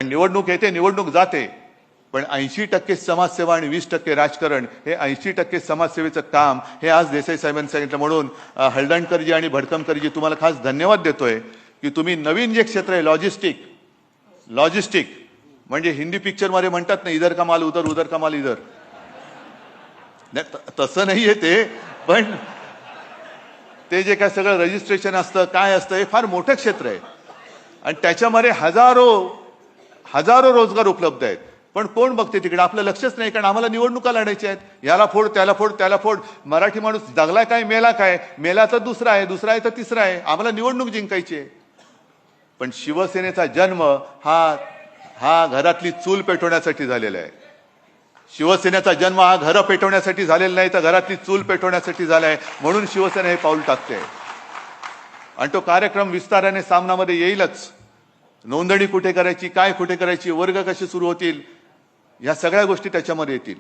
कारण निवडणूक येते, निवडणूक जाते, पण 80% समाजसेवा आणि 20% राजकारण, हे 80% समाजसेवेचं काम हे आज देसाई साहेबांनी सांगितलं. म्हणून हळदणकरजी आणि भडकमकरजी तुम्हाला खास धन्यवाद देतोय की तुम्ही नवीन जे क्षेत्र आहे लॉजिस्टिक म्हणजे हिंदी पिक्चर मध्ये म्हणतात ना, इधर का माल उधर, उधर का माल इधर, तसं नाहीये ते, पण ते जे काय सगळं रजिस्ट्रेशन असतं, काय असतं, हे फार मोठं क्षेत्र आहे आणि त्याच्यामध्ये हजारो रोजगार उपलब्ध आहेत. पण कोण बघते तिकडे? आपलं लक्षच नाही, कारण आम्हाला निवडणुका लढायच्या आहेत. याला फोड, त्याला फोड, त्याला फोड. मराठी माणूस जगला काय, मेला काय, मेला तर दुसरा आहे, दुसरा आहे तर तिसरा आहे. आम्हाला निवडणूक जिंकायची आहे. पण शिवसेनेचा जन्म हा घरातली चूल पेटवण्यासाठी झालेला आहे. शिवसेनेचा जन्म हा घरं पेटवण्यासाठी झालेला नाही, तर घरातली चूल पेटवण्यासाठी झालाय. म्हणून शिवसेना हे पाऊल टाकते आणि तो कार्यक्रम विस्ताराने सामनामध्ये येईलच. नोंदणी कुठे करायची, काय कुठे करायची, वर्ग कसे सुरू होतील, या सगळ्या गोष्टी त्याच्यामध्ये येतील.